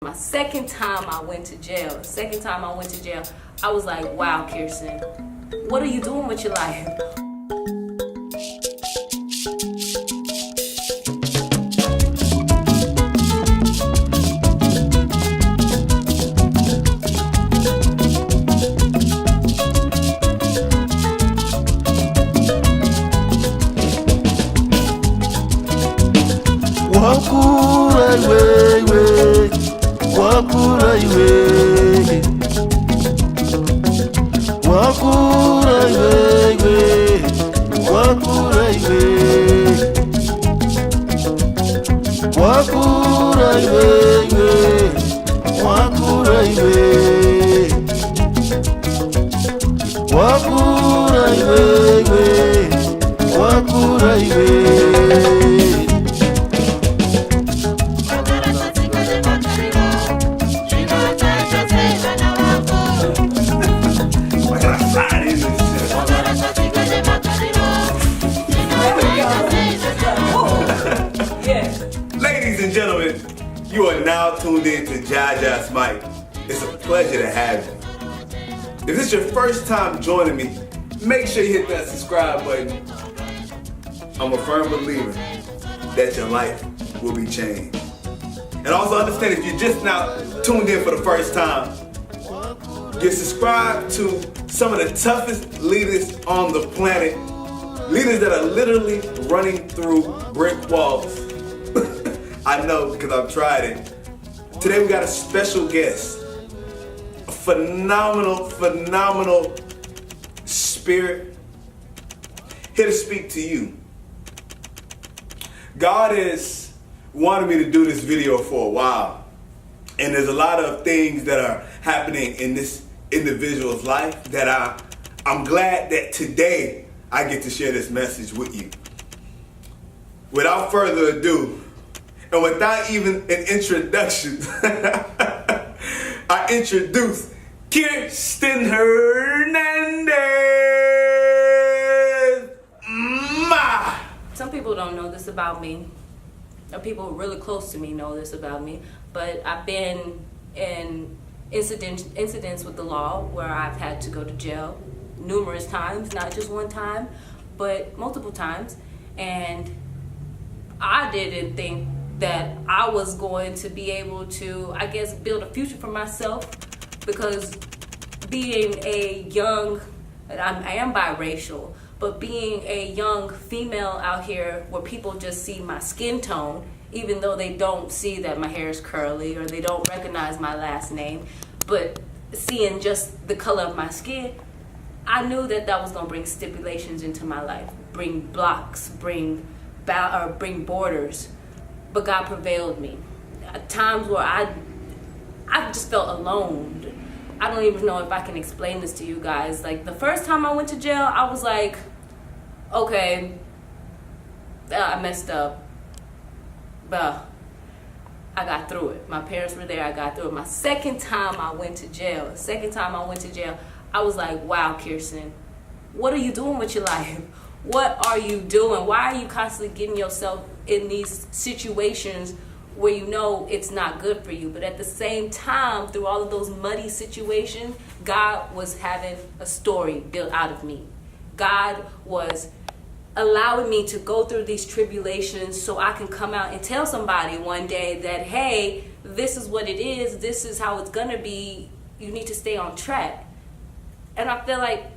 My second time I went to jail, I was like, wow, Kierstan, what are you doing with your life? Ladies and gentlemen, you are now tuned in to Jaja's Mike. It's a pleasure to have you. If this is your first time joining me, make sure you hit that subscribe button. I'm a firm believer that your life will be changed. And also understand, if you're just now tuned in for the first time, you're subscribed to some of the toughest leaders on the planet. Leaders that are literally running through brick walls. I know, because I've tried it. Today we got a special guest. A phenomenal spirit. Here to speak to you. God has wanted me to do this video for a while. And there's a lot of things that are happening in this individual's life that I'm glad that today I get to share this message with you. Without further ado, and without even an introduction, I introduce Kierstan Hernandez. Some people don't know this about me, or people really close to me know this about me, but I've been in incidents with the law where I've had to go to jail numerous times, not just one time, but multiple times. And I didn't think that I was going to be able to, I guess, build a future for myself, because being a young, I am biracial, but being a young female out here where people just see my skin tone, even though they don't see that my hair is curly or they don't recognize my last name, but seeing just the color of my skin, I knew that that was going to bring stipulations into my life, bring blocks, bring borders. But God prevailed me. At times where I just felt alone. I don't even know if I can explain this to you guys. Like, the first time I went to jail, I was like, okay, I messed up, but I got through it. My parents were there, I got through it. My second time I went to jail, I was like, wow, Kierstan, what are you doing with your life? What are you doing? Why are you constantly getting yourself in these situations where you know it's not good for you? But at the same time, through all of those muddy situations, God was having a story built out of me. God was allowing me to go through these tribulations so I can come out and tell somebody one day that, hey, this is what it is. This is how it's going to be. You need to stay on track. And I feel like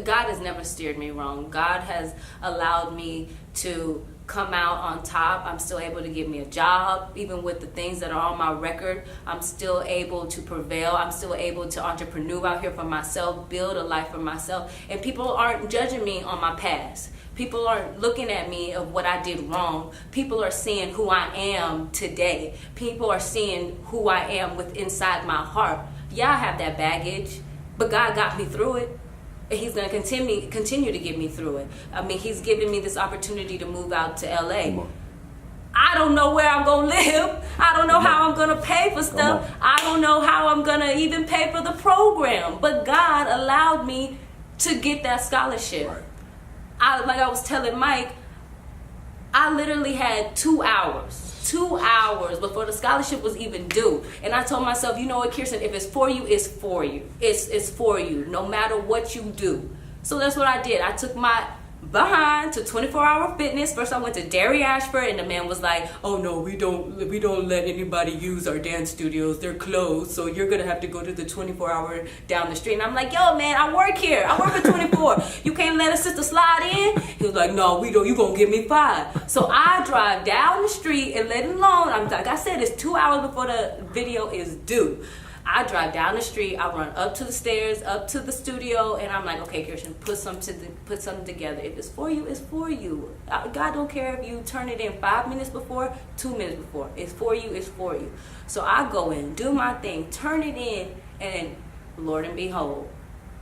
God has never steered me wrong. God has allowed me to come out on top. I'm still able to get me a job, even with the things that are on my record. I'm still able to prevail. I'm still able to entrepreneur out here for myself, build a life for myself. And people aren't judging me on my past. People aren't looking at me of what I did wrong. People are seeing who I am today. People are seeing who I am with inside my heart. Yeah, I have that baggage, but God got me through it. And He's going to continue to get me through it. I mean, He's given me this opportunity to move out to LA. I don't know where I'm going to live. I don't know how I'm going to pay for stuff. I don't know how I'm going to even pay for the program. But God allowed me to get that scholarship. Like I was telling Mike, I literally had 2 hours. 2 hours before the scholarship was even due. And I told myself, you know what, Kierstan, if it's for you, it's for you. It's for you, no matter what you do. So that's what I did. I took my behind to 24-hour fitness. First I went to Derry Ashford, and the man was like, oh no, we don't let anybody use our dance studios, they're closed, so you're gonna have to go to the 24-hour down the street. And I'm like, yo man, I work here, I work for 24, you can't let a sister slide in? He was like, no, we don't, you gonna give me 5. So I drive down the street, and let alone, like I said, it's 2 hours before the video is due. I drive down the street, I run up to the stairs, up to the studio, and I'm like, okay, Kierstan, put something together. If it's for you, it's for you. God don't care if you turn it in 5 minutes before, 2 minutes before. It's for you, it's for you. So I go in, do my thing, turn it in, and Lord and behold,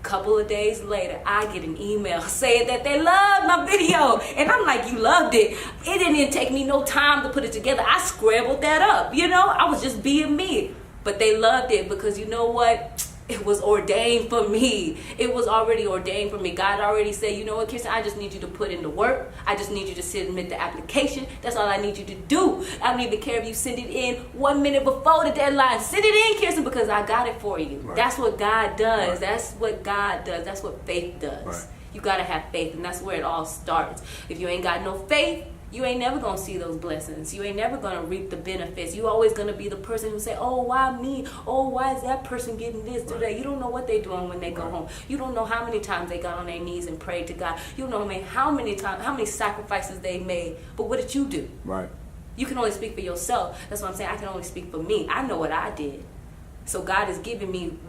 couple of days later, I get an email saying that they loved my video. And I'm like, you loved it? It didn't even take me no time to put it together. I scrambled that up, I was just being me. But they loved it because you know what? It was ordained for me. It was already ordained for me. God already said, you know what, Kierstan, I just need you to put in the work. I just need you to submit the application. That's all I need you to do. I don't even care if you send it in 1 minute before the deadline. Send it in, Kierstan, because I got it for you. Right. That's what God does. Right. That's what God does. That's what faith does. Right. You got to have faith, and that's where it all starts. If you ain't got no faith, you ain't never gonna see those blessings. You ain't never gonna reap the benefits. You always gonna be the person who say, oh, why me? Oh, why is that person getting this today? You don't know what they're doing when they go home. You don't know how many times they got on their knees and prayed to God. You don't know how many sacrifices they made. But what did you do? Right. You can only speak for yourself. That's what I'm saying. I can only speak for me. I know what I did. So God is giving me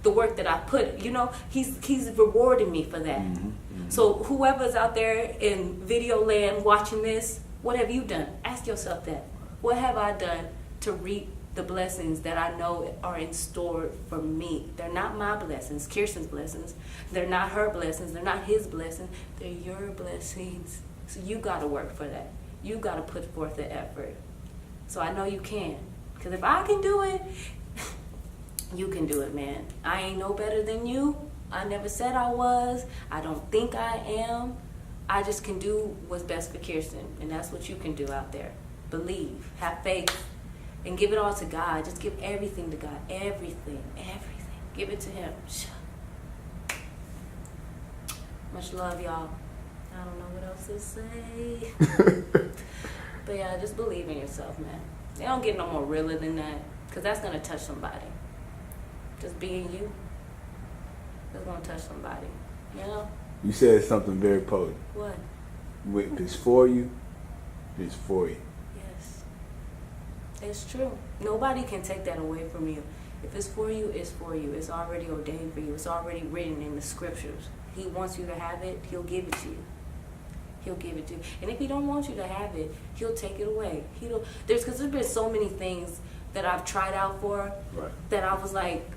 the work that I put. He's rewarding me for that. Mm-hmm. So whoever's out there in video land watching this, what have you done? Ask yourself that. What have I done to reap the blessings that I know are in store for me? They're not my blessings, Kierstan's blessings. They're not her blessings. They're not his blessings. They're your blessings. So you got to work for that. You got to put forth the effort. So I know you can. Because if I can do it, you can do it, man. I ain't no better than you. I never said I was. I don't think I am. I just can do what's best for Kierstan, and that's what you can do out there. Believe, have faith, and give it all to God. Just give everything to God. Everything. Give it to Him. Much love, y'all. I don't know what else to say. But yeah, just believe in yourself, man. They don't get no more realer than that, because that's going to touch somebody. Just being you. It's gonna touch somebody, You said something very potent. What? If it's for you, it's for you. Yes. It's true. Nobody can take that away from you. If it's for you, it's for you. It's already ordained for you. It's already written in the scriptures. He wants you to have it, He'll give it to you. He'll give it to you. And if He don't want you to have it, He'll take it away. Because there's been so many things that I've tried out for that I was like,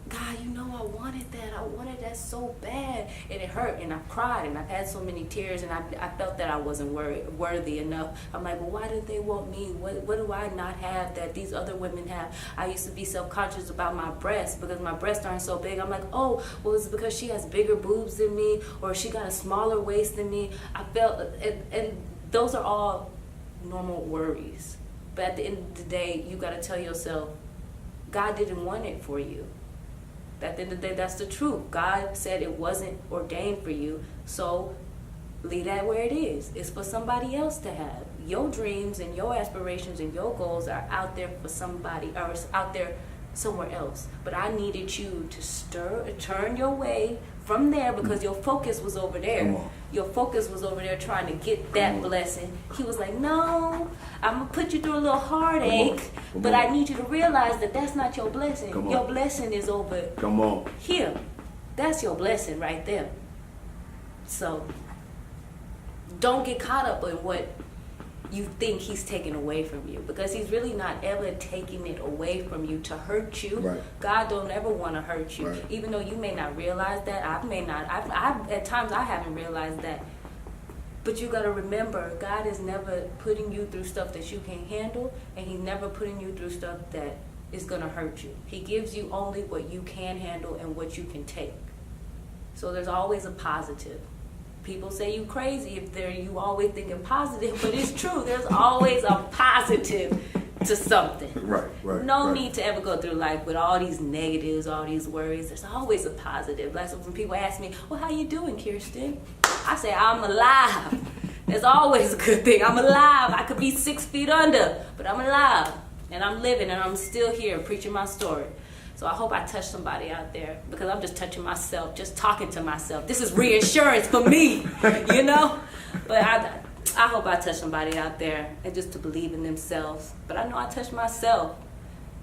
God, I wanted that. I wanted that so bad. And it hurt, and I've cried, and I've had so many tears, and I felt that I wasn't worthy enough. I'm like, well, why didn't they want me? What do I not have that these other women have? I used to be self-conscious about my breasts because my breasts aren't so big. I'm like, oh, well, it's because she has bigger boobs than me, or she got a smaller waist than me. I felt, and those are all normal worries. But at the end of the day, you got to tell yourself, God didn't want it for you. At the end of the day, that's the truth. God said it wasn't ordained for you, so leave that where it is. It's for somebody else to have. Your dreams and your aspirations and your goals are out there for somebody, or it's out there somewhere else. But I needed you to turn your way from there, because your focus was over there. Your focus was over there trying to get that blessing. He was like, no, I'm going to put you through a little heartache, but I need you to realize that that's not your blessing. Your blessing is over here. That's your blessing right there. So don't get caught up in what you think He's taking away from you, because He's really not ever taking it away from you to hurt you. Right. God don't ever want to hurt you, right. Even though you may not realize that. I've at times I haven't realized that. But you got to remember, God is never putting you through stuff that you can handle, and He's never putting you through stuff that is going to hurt you. He gives you only what you can handle and what you can take. So there's always a positive. People say you crazy if you always thinking positive, but it's true. There's always a positive to something. Right. No need to ever go through life with all these negatives, all these worries. There's always a positive. Like, so when people ask me, well, how you doing, Kierstan? I say, I'm alive. There's always a good thing. I'm alive. I could be 6 feet under, but I'm alive. And I'm living, and I'm still here preaching my story. So I hope I touch somebody out there, because I'm just touching myself, just talking to myself. This is reassurance for me, you know? But I hope I touch somebody out there, and just to believe in themselves. But I know I touch myself,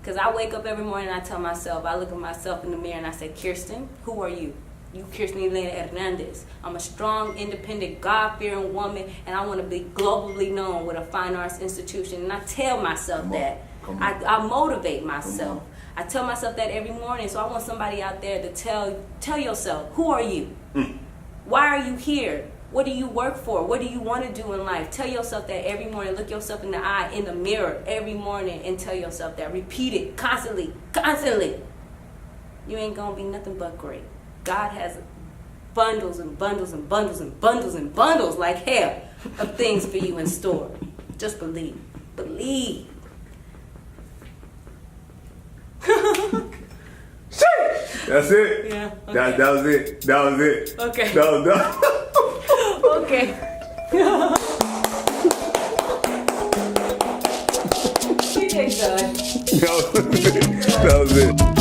because I wake up every morning and I tell myself, I look at myself in the mirror and I say, Kierstan, who are you? You Kierstan Hernandez. I'm a strong, independent, God-fearing woman, and I want to be globally known with a fine arts institution. And I tell myself that. I motivate myself. I tell myself that every morning. So I want somebody out there to tell yourself, who are you? Why are you here? What do you work for? What do you want to do in life? Tell yourself that every morning. Look yourself in the eye, in the mirror, every morning, and tell yourself that. Repeat it constantly. You ain't going to be nothing but great. God has bundles and bundles and bundles and bundles and bundles like hell of things for you in store. Just believe. Believe. That's it. Yeah. Okay. That was it. Okay. That was Okay. We ain't done. that was it.